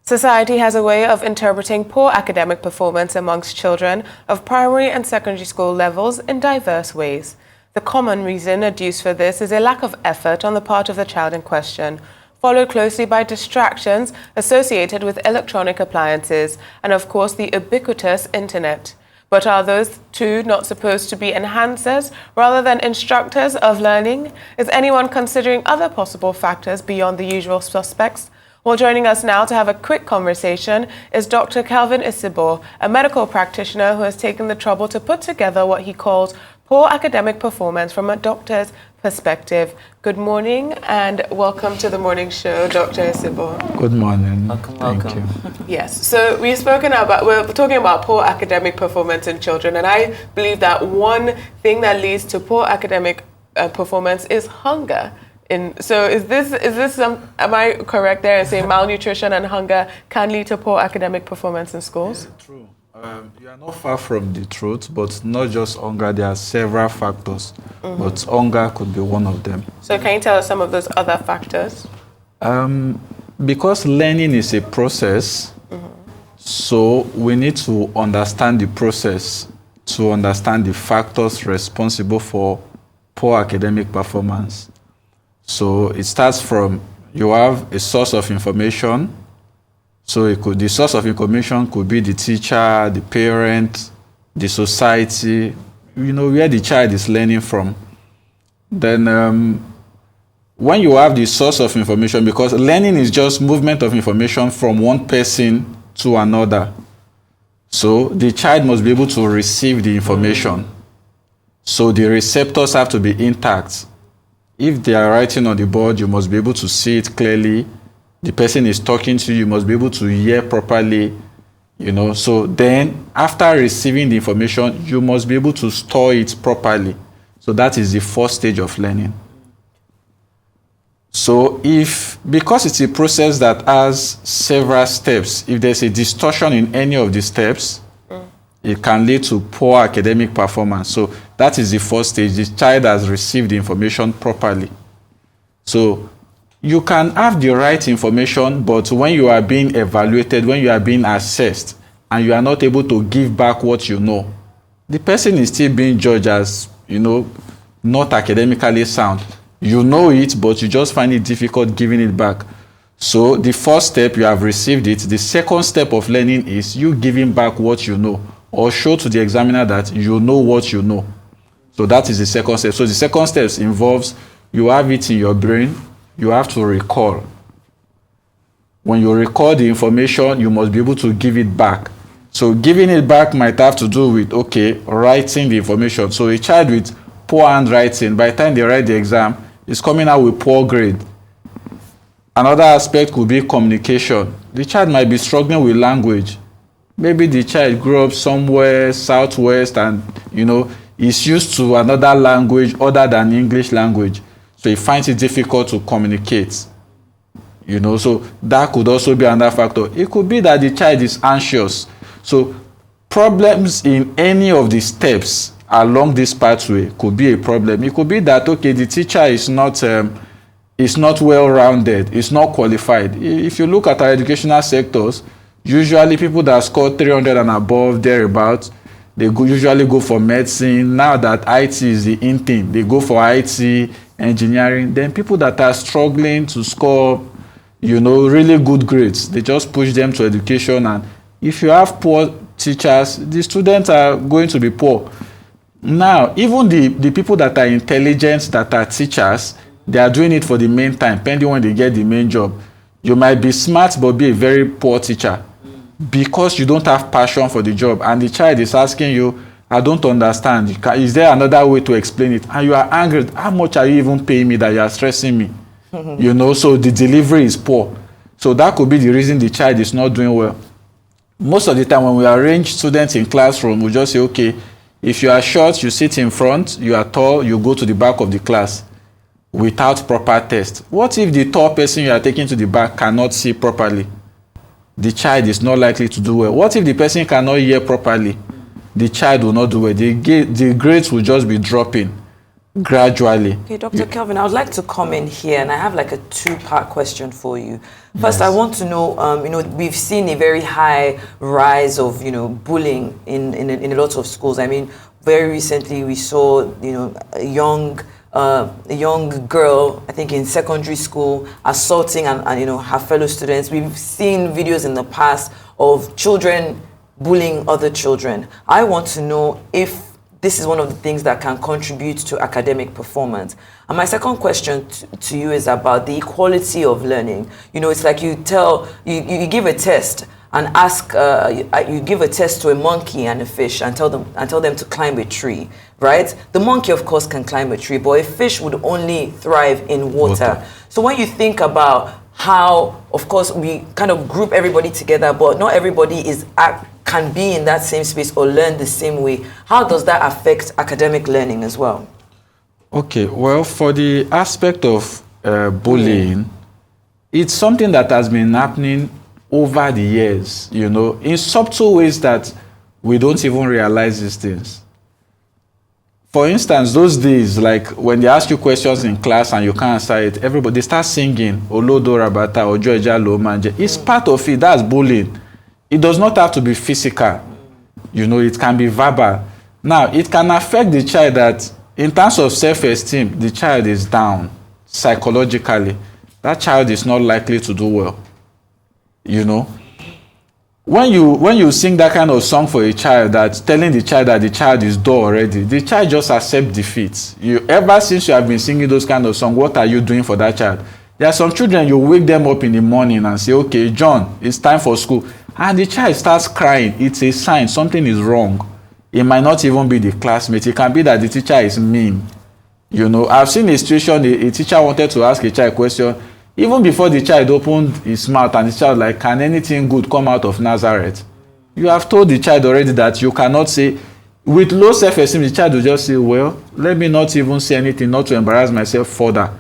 Society has a way of interpreting poor academic performance amongst children of primary and secondary school levels in diverse ways. The common reason adduced for this is a lack of effort on the part of the child in question, followed closely by distractions associated with electronic appliances and, of course, the ubiquitous internet. But are those two not supposed to be enhancers rather than instructors of learning? Is anyone considering other possible factors beyond the usual suspects? Well, joining us now to have a quick conversation is Dr. Kelvin Isibor, a medical practitioner who has taken the trouble to put together what he calls poor academic performance from a doctor's perspective. Good morning and welcome to the morning show, Dr. Isibor. Good morning. Welcome. Thank you. Yes, so we're talking about poor academic performance in children, and I believe that one thing that leads to poor academic performance is hunger. So am I correct there in saying malnutrition and hunger can lead to poor academic performance in schools? Yeah, true. You are not far from the truth, but not just hunger. There are several factors, but hunger could be one of them. So can you tell us some of those other factors? Because learning is a process, so we need to understand the process to understand the factors responsible for poor academic performance. So it starts from you have a source of information. So the source of information could be the teacher, the parent, the society, where the child is learning from. Then when you have the source of information, because learning is just movement of information from one person to another. So the child must be able to receive the information. So the receptors have to be intact. If they are writing on the board, you must be able to see it clearly. The person is talking to you, you must be able to hear properly, So then, after receiving the information, you must be able to store it properly. So that is the first stage of learning. So because it's a process that has several steps, if there's a distortion in any of the steps, it can lead to poor academic performance. So that is the first stage. The child has received the information properly. So you can have the right information, but when you are being evaluated, when you are being assessed, and you are not able to give back what you know, the person is still being judged as, not academically sound. You know it, but you just find it difficult giving it back. So the first step, you have received it. The second step of learning is you giving back what you know, or show to the examiner that you know what you know. So that is the second step. So the second step involves you have it in your brain, you have to recall. When you recall the information, you must be able to give it back. So giving it back might have to do with, writing the information. So a child with poor handwriting, by the time they write the exam, is coming out with poor grade. Another aspect could be communication. The child might be struggling with language. Maybe the child grew up somewhere southwest and, is used to another language other than English language. So he finds it difficult to communicate. So that could also be another factor. It could be that the child is anxious. So problems in any of the steps along this pathway could be a problem. It could be that, the teacher is not well-rounded, is not qualified. If you look at our educational sectors, usually people that score 300 and above, thereabouts, they usually go for medicine. Now that IT is the in thing, they go for IT, engineering. Then people that are struggling to score, really good grades, they just push them to education. And if you have poor teachers, the students are going to be poor. Now, even the people that are intelligent, that are teachers, they are doing it for the main time, pending when they get the main job. You might be smart, but be a very poor teacher because you don't have passion for the job. And the child is asking you, I don't understand. Is there another way to explain it? And you are angry. How much are you even paying me that you are stressing me? So the delivery is poor. So that could be the reason the child is not doing well. Most of the time when we arrange students in classroom, we just say, if you are short, you sit in front. You are tall, you go to the back of the class without proper test. What if the tall person you are taking to the back cannot see properly? The child is not likely to do well. What if the person cannot hear properly? The child will not do well. The grades will just be dropping. gradually. Okay, Dr. Kelvin, I would like to come in here, and I have like a two-part question for you. First, I want to know, we've seen a very high rise of, bullying in a lot of schools. I mean, very recently we saw, a young girl, I think in secondary school, assaulting and her fellow students. We've seen videos in the past of children bullying other children. I want to know if this is one of the things that can contribute to academic performance. And my second question to you is about the equality of learning. It's like you give a test and ask, you give a test to a monkey and a fish and tell them to climb a tree, right? The monkey, of course, can climb a tree, but a fish would only thrive in water. So when you think about how, of course, we kind of group everybody together, but not everybody can be in that same space or learn the same way. How does that affect academic learning as well? Okay, well, for the aspect of bullying, it's something that has been happening over the years, in subtle ways that we don't even realize these things. For instance, those days, like when they ask you questions in class and you can't answer it, everybody start singing Olodo Rabata or Joja Lomanje. It's part of it. That's bullying. It does not have to be physical. It can be verbal. Now, it can affect the child that in terms of self-esteem, the child is down psychologically. That child is not likely to do well. When you sing that kind of song for a child, that's telling the child that the child is dull already, the child just accepts defeat. Ever since you have been singing those kind of songs, what are you doing for that child? There are some children, you wake them up in the morning and say, okay, John, it's time for school. And the child starts crying. It's a sign something is wrong. It might not even be the classmate. It can be that the teacher is mean. I've seen a situation, a teacher wanted to ask a child a question. Even before the child opened his mouth and the child like, can anything good come out of Nazareth? You have told the child already that you cannot say, with low self-esteem, the child will just say, well, let me not even say anything, not to embarrass myself further.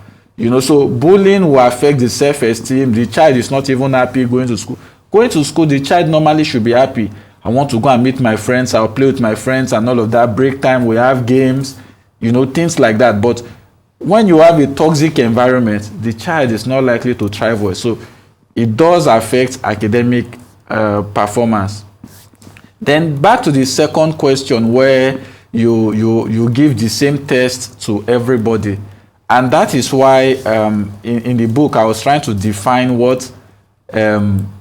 So bullying will affect the self-esteem. The child is not even happy going to school. Going to school, the child normally should be happy. I want to go and meet my friends. I'll play with my friends and all of that. Break time, we have games, things like that. But when you have a toxic environment, the child is not likely to thrive well. So it does affect academic performance. Then back to the second question where you give the same test to everybody. And that is why in the book I was trying to define what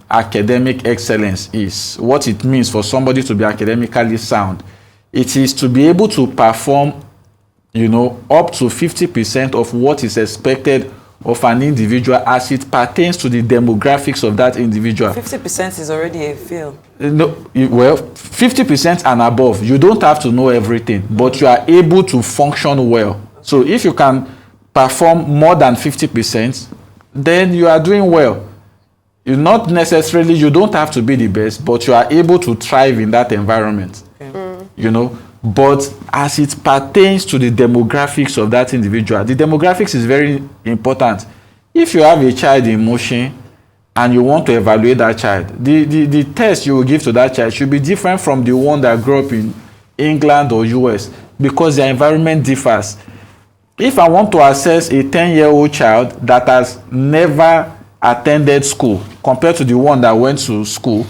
academic excellence is, what it means for somebody to be academically sound. It is to be able to perform, up to 50% of what is expected of an individual as it pertains to the demographics of that individual. 50% is already a fail. No, well, 50% and above. You don't have to know everything, but you are able to function well. So if you can perform more than 50%, then you are doing well. You don't have to be the best, but you are able to thrive in that environment. Okay. But as it pertains to the demographics of that individual, the demographics is very important. If you have a child in motion and you want to evaluate that child, the test you will give to that child should be different from the one that grew up in England or US, because their environment differs. If I want to assess a 10-year-old child that has never attended school compared to the one that went to school,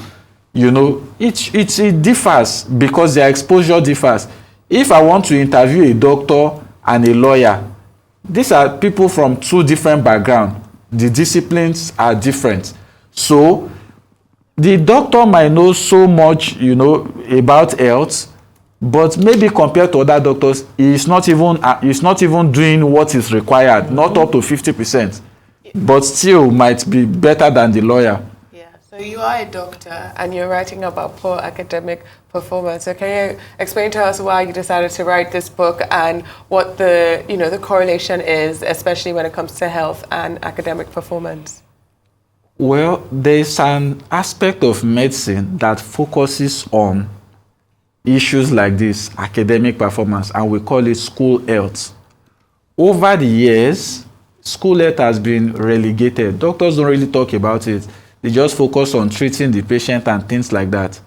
it differs because their exposure differs. If I want to interview a doctor and a lawyer, these are people from two different backgrounds. The disciplines are different. So the doctor might know so much, about health, but maybe compared to other doctors, he's not even doing what is required, not up to 50%. But still might be better than the lawyer. Yeah, so you are a doctor and you're writing about poor academic performance. So can you explain to us why you decided to write this book and what the correlation is, especially when it comes to health and academic performance? Well, there's an aspect of medicine that focuses on issues like this, academic performance, and we call it school health. Over the years, school health has been relegated. Doctors don't really talk about it. They just focus on treating the patient and things like that.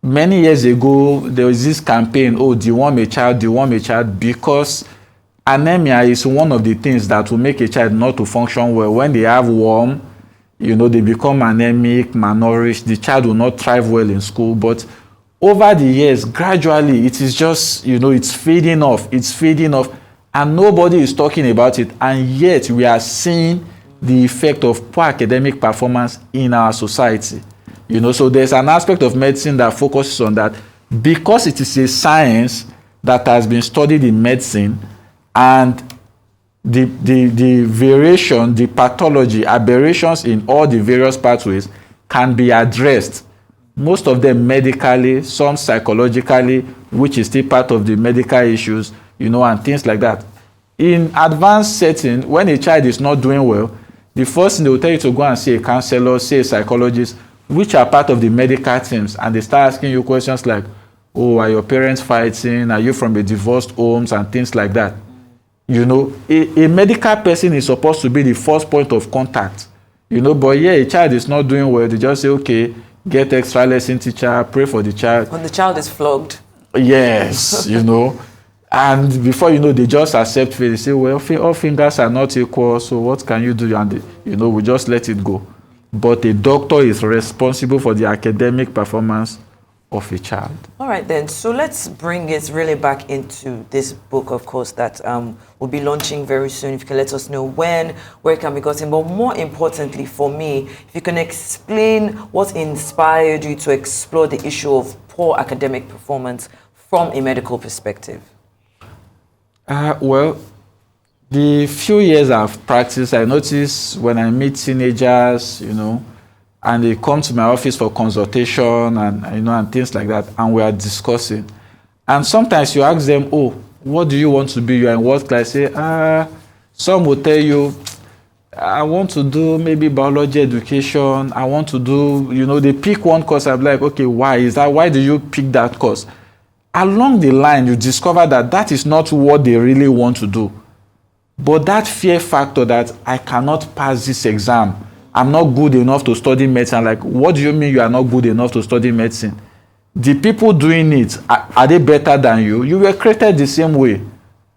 Many years ago, there was this campaign, deworm a child, because anemia is one of the things that will make a child not to function well. When they have worm, they become anemic, malnourished. The child will not thrive well in school. But over the years, gradually, it is just, it's fading off. It's fading off. And nobody is talking about it. And yet, we are seeing the effect of poor academic performance in our society. So there's an aspect of medicine that focuses on that. Because it is a science that has been studied in medicine, and the variation, the pathology, aberrations in all the various pathways can be addressed. Most of them medically, some psychologically, which is still part of the medical issues, and things like that. In advanced setting, when a child is not doing well, the first thing they will tell you to go and see a counselor, see a psychologist, which are part of the medical teams, and they start asking you questions like, oh, are your parents fighting? Are you from a divorced homes? And things like that. A medical person is supposed to be the first point of contact. But a child is not doing well. They just say, okay, get extra lesson teacher, pray for the child. When the child is flogged. Yes, And before they just accept faith. They say, well, all fingers are not equal, so what can you do? And, we just let it go. But a doctor is responsible for the academic performance of a child. All right, then. So let's bring it really back into this book, of course, that will be launching very soon. If you can let us know when, where it can be gotten. But more importantly for me, if you can explain what inspired you to explore the issue of poor academic performance from a medical perspective. Well, the few years I've practiced, I notice when I meet teenagers, and they come to my office for consultation and and things like that, and we are discussing. And sometimes you ask them, oh, what do you want to be? You are in what class? Say, some will tell you, I want to do maybe biology education. I want to do, they pick one course. I'm like, okay, why is that? Why do you pick that course? Along the line, you discover that that is not what they really want to do. But that fear factor that I cannot pass this exam, I'm not good enough to study medicine. Like, what do you mean you are not good enough to study medicine? The people doing it, are they better than you? You were created the same way.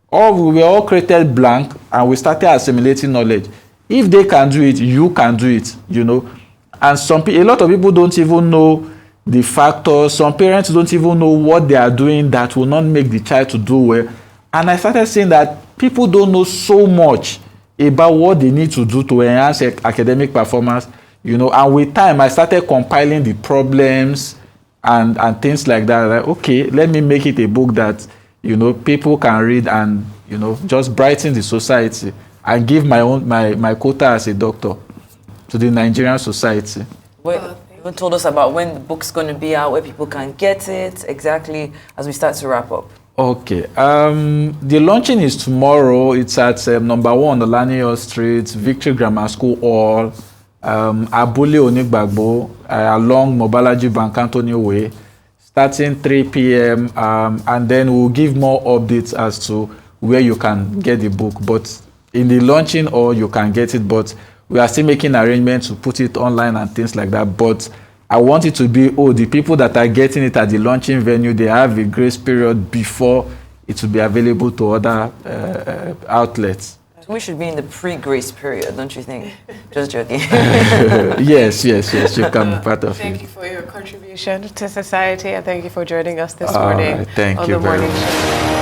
Or we were all created blank and we started assimilating knowledge. If they can do it, you can do it, And a lot of people don't even know the factors. Some parents don't even know what they are doing that will not make the child to do well. And I started saying that people don't know so much about what they need to do to enhance academic performance, and with time I started compiling the problems and things like that. Like, okay, let me make it a book that, people can read and, just brighten the society and give my quota as a doctor to the Nigerian society. Well, you told us about when the book's going to be out, where people can get it, exactly, as we start to wrap up. Okay. The launching is tomorrow. It's at number 1 Olaniyan Street, Victory Grammar School Hall, Abule Onigbagbo, along Mobalaji Bank Anthony Way, starting 3 p.m. And then we'll give more updates as to where you can get the book. But in the launching, or you can get it, but we are still making arrangements to put it online and things like that. But I want it to be, the people that are getting it at the launching venue, they have a grace period before it will be available to other outlets. We should be in the pre-grace period, don't you think? Just joking. Yes, you can be part of it. Thank you for your contribution to society, and thank you for joining us this morning Thank on you the very morning much. show.